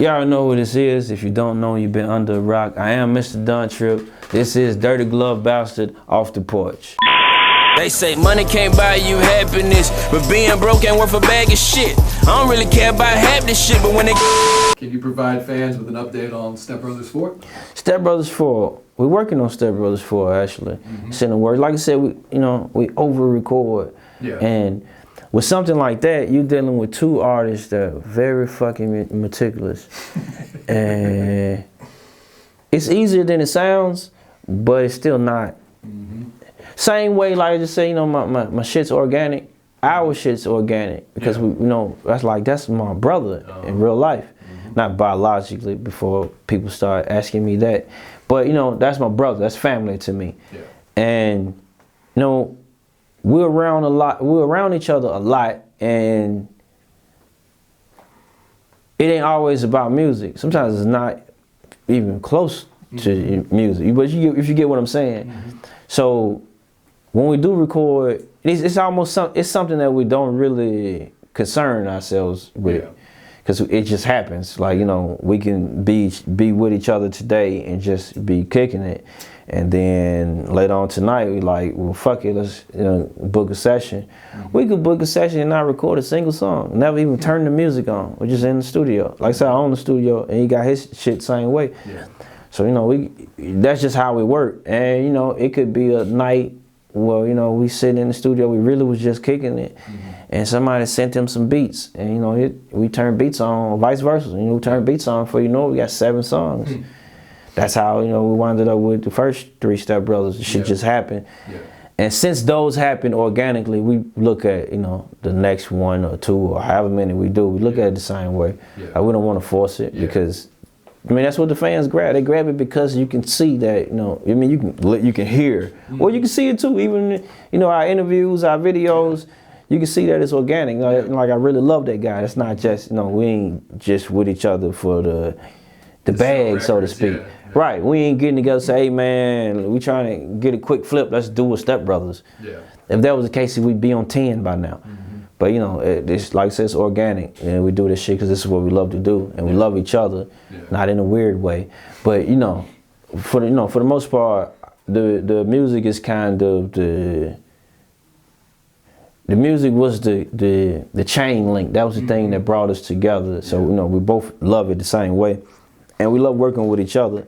Y'all know who this is. If you don't know, you've been under a rock. I am Mr. Don Trip. This is Dirty Glove Bastard off the porch. They say money can't buy you happiness, but being broke ain't worth a bag of shit. I don't really care about half this shit, but when they... Can you provide fans with an update on Step Brothers 4? Step Brothers 4. We're working on Step Brothers 4 actually. It's in the works. Like I said, we over-record. Yeah. And with something like that, you're dealing with two artists that are very fucking meticulous. And it's easier than it sounds, but it's still not. Same way, like I just say, my shit's organic. Our shit's organic because that's my brother in real life, not biologically. Before people start asking me that, but that's my brother. That's family to me, and we're around a lot. We're around each other a lot, and it ain't always about music. Sometimes it's not even close to music, but if you get what I'm saying. So when we do record, it's almost something that we don't really concern ourselves with, because it just happens. Like we can be with each other today and just be kicking it, and then later on tonight we like, well, fuck it, let's book a session. We could book a session and not record a single song, never even turn the music on. We're just in the studio. Like I said, I own the studio, and he got his shit same way. So that's just how we work, and it could be a night. Well, we sitting in the studio, we really was just kicking it, and somebody sent him some beats, and we turned beats on, vice versa. We turned beats on for we got 7 songs. That's how we wound up with the first 3 Step Brothers. The shit just happened, and since those happened organically, we look at the next 1 or 2 or however many we do. We look at it the same way. Like, we don't want to force it because. That's what the fans grab. They grab it because you can see that, you can hear. Or you can see it too, even, our interviews, our videos, you can see that it's organic. Like I really love that guy. It's not just, we ain't just with each other for the bag, so to speak. Right, we ain't getting together and say, hey man, we trying to get a quick flip, let's do a Step Brothers. If that was the case, we'd be on 10 by now. But it's like I said, it's organic, and we do this shit because this is what we love to do, and we love each other, not in a weird way. But for the most part, the music is kind of the music was the chain link. That was the thing that brought us together. So we both love it the same way, and we love working with each other.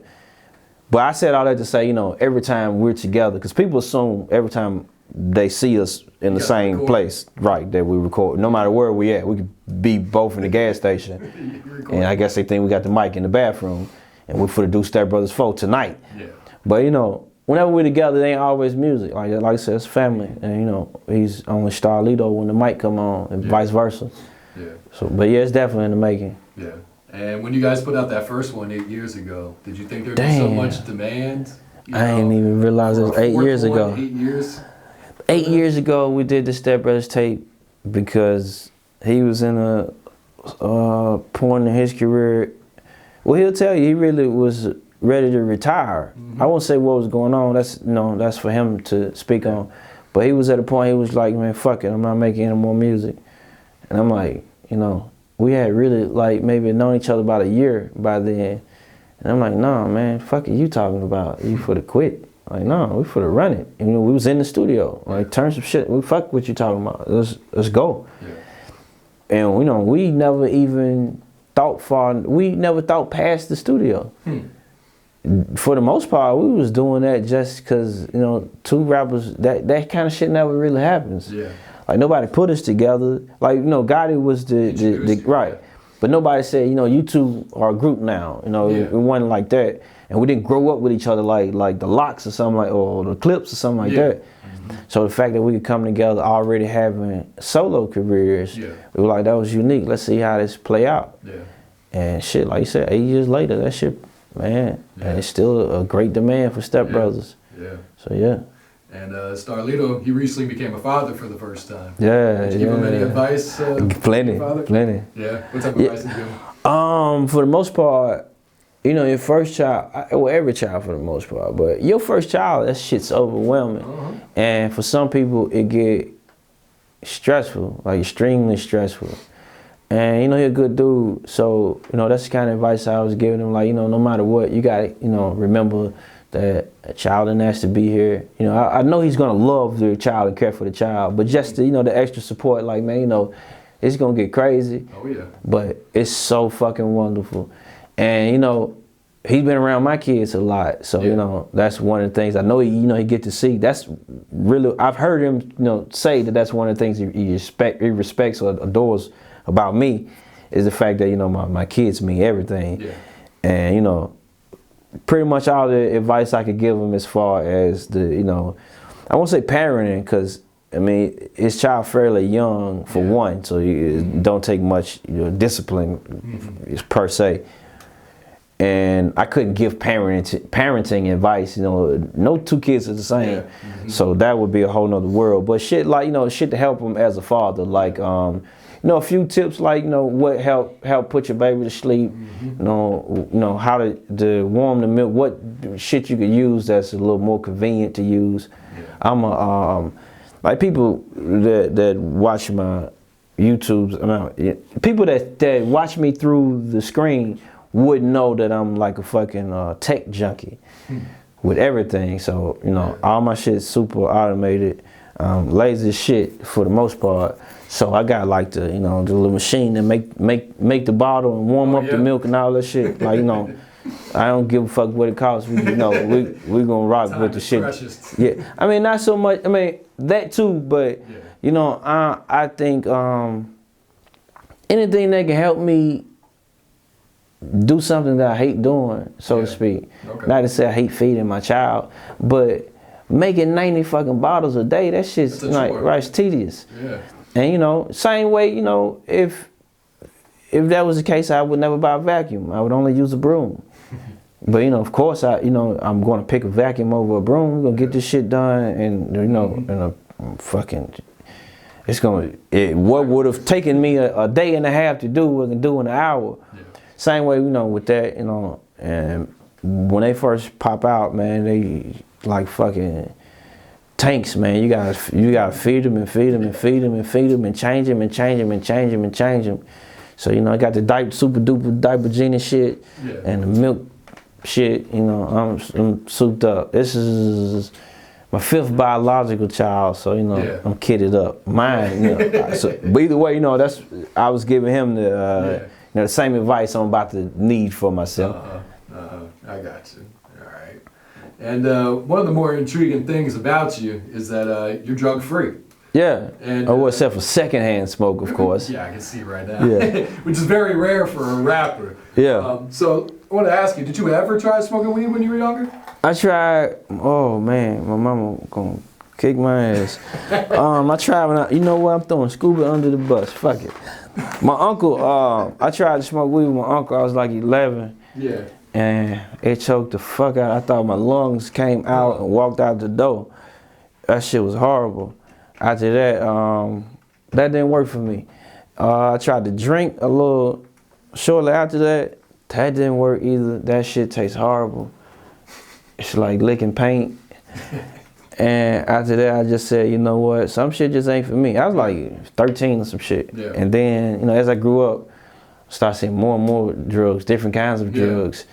But I said all that to say, every time we're together, because people assume every time they see us in the same place, right, that we record. No matter where we at, we could be both in the gas station, and I guess they think we got the mic in the bathroom, and we're for to do Step Brothers 4 tonight. But whenever we're together, it ain't always music. Like I said, it's family, and he's on with Starlito when the mic come on, and vice versa. So, but it's definitely in the making. And when you guys put out that first one 8 years ago, did you think there'd be so much demand? I didn't even realize it was 8 years ago. 8 years. 8 years ago, we did the Step Brothers tape because he was in a point in his career. Well, he'll tell you he really was ready to retire. I won't say what was going on. That's for him to speak on. But he was at a point he was like, man, fuck it, I'm not making any more music. And I'm like, we had really maybe known each other about a year by then. And I'm like, nah, man, fuck it, you talking about? You for to quit? Like, no, we for to run it. We was in the studio. Like, turn some shit. We fuck what you talking about. Let's go. And we never even thought we never thought past the studio. For the most part, we was doing that just because 2 rappers. That kind of shit never really happens. Like, nobody put us together. Like, Gotti was the right. But nobody said, you 2 are a group now. It wasn't like that. And we didn't grow up with each other like the Locks or something or the Clips or something like that. So the fact that we could come together already having solo careers, we were like, that was unique. Let's see how this play out. And shit, like you said, 8 years later, that shit, man, and it's still a great demand for Step Brothers. So And Starlito, he recently became a father for the first time. Did you give him any advice? Plenty. What type of advice did you give him? For the most part, your first child, well, every child for the most part, but your first child, that shit's overwhelming. And for some people, it get stressful, like extremely stressful. And, you know, he's a good dude. So, you know, that's the kind of advice I was giving him. Like, you know, no matter what, you got to, you know, remember that a child didn't ask to be here. You know, I know he's going to love the child and care for the child. But just, you know, the extra support, like, man, you know, it's going to get crazy. Oh, yeah. But it's so fucking wonderful. And, you know, he's been around my kids a lot. So, you know, that's one of the things I know, you know, he get to see. That's really, I've heard him, you know, say that that's one of the things he respects or adores about me, is the fact that, you know, my kids mean everything. Yeah. And, you know, pretty much all the advice I could give him as far as the, you know, I won't say parenting, because, I mean, his child fairly young for one, so you don't take much, you know, discipline per se. And I couldn't give parenting advice, you know, no two kids are the same. So that would be a whole nother world. But shit like, you know, shit to help him as a father, like, you know, a few tips like, you know, what help put your baby to sleep, you know how to warm the milk, what shit you could use that's a little more convenient to use. I'm a, like people that watch my YouTubes, people that watch me through the screen would know that I'm like a fucking tech junkie with everything. So, you know, all my shit's super automated, lazy as shit for the most part. So I got like the, you know, the little machine that make the bottle and warm up the milk and all that shit. Like, you know, I don't give a fuck what it costs. We, you know, we gonna rock with the shit. Precious. Yeah, I mean, not so much. I mean, that too, but you know, I think anything that can help me do something that I hate doing, so to speak. Okay. Not to say I hate feeding my child, but making 90 fucking bottles a day, that shit's like, right, it's tedious. Yeah. And you know, same way, you know, if that was the case, I would never buy a vacuum. I would only use a broom. But you know, of course, I'm going to pick a vacuum over a broom. We're gonna get this shit done, and you know, in a fucking, what would have taken me a day and a half to do, we can do in an hour. Yeah. Same way, you know, with that, you know, and when they first pop out, man, they like fucking tanks, man. You gotta feed them and feed them and feed them and feed them and change them and change them and change them and change them. So, you know, I got the super duper diaper genie shit and the milk shit, you know, I'm souped up. This is my 5th biological child, so, you know, I'm kitted up. Mine, you know, so, but either way, you know, I was giving him the, you know, the same advice I'm about to need for myself. I got you. All right. And one of the more intriguing things about you is that you're drug free. Yeah. And, well, except for secondhand smoke, of course. Yeah, I can see right now. Yeah. Which is very rare for a rapper. Yeah. So I want to ask you, did you ever try smoking weed when you were younger? I tried. Oh man, my mama gonna kick my ass. I tried when you know what? I'm throwing scuba under the bus. Fuck it. My uncle. I tried to smoke weed with my uncle. I was like 11. Yeah. And it choked the fuck out. I thought my lungs came out and walked out the door. That shit was horrible. After that, that didn't work for me. I tried to drink a little shortly after that. That didn't work either. That shit tastes horrible. It's like licking paint. And after that, I just said, you know what? Some shit just ain't for me. I was like 13 or some shit. Yeah. And then, you know, as I grew up, I started seeing more and more drugs, different kinds of drugs.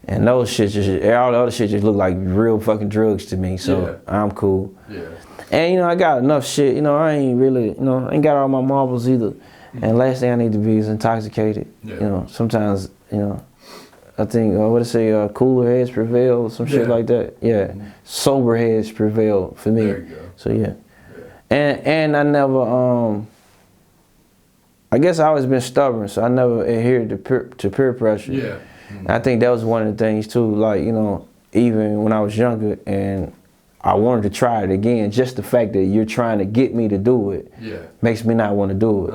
And those shit all the other shit just look like real fucking drugs to me. So I'm cool. Yeah. And, you know, I got enough shit. You know, I ain't really, you know, I ain't got all my marbles either. And last thing I need to be is intoxicated. Yeah. You know, sometimes, you know, I think, what to say, cooler heads prevail, some shit like that. Yeah. Sober heads prevail for me. There you go. So, yeah. And I never, I guess I always been stubborn, so I never adhered to peer pressure. Yeah. I think that was one of the things, too, like, you know, even when I was younger and I wanted to try it again, just the fact that you're trying to get me to do it makes me not want to do it.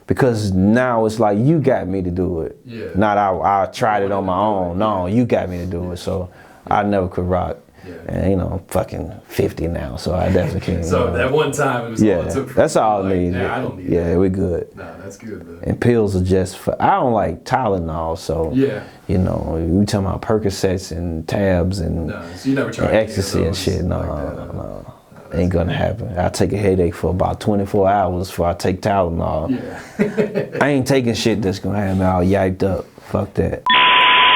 Because now it's like, you got me to do it. Yeah. Not I tried it on my own. No, you got me to do it. So I never could rock. Yeah. And you know, I'm fucking 50 now, so I definitely can't. So that one time it was all it took for that's all I need. I don't need that. Yeah, we're good. No, that's good, man. And pills are just for, I don't like Tylenol, so you know, we talking about Percocets and tabs and so you never tried ecstasy and shit. No. Ain't gonna happen. I take a headache for about 24 hours before I take Tylenol. Yeah. I ain't taking shit that's gonna have me all yiped up. Fuck that.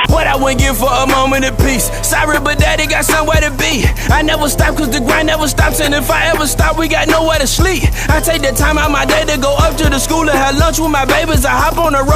What I wouldn't give for a moment of peace. Sorry, but daddy got somewhere to be. I never stop cause the grind never stops. And if I ever stop, we got nowhere to sleep. I take the time out my day to go up to the school and have lunch with my babies. I hop on the road.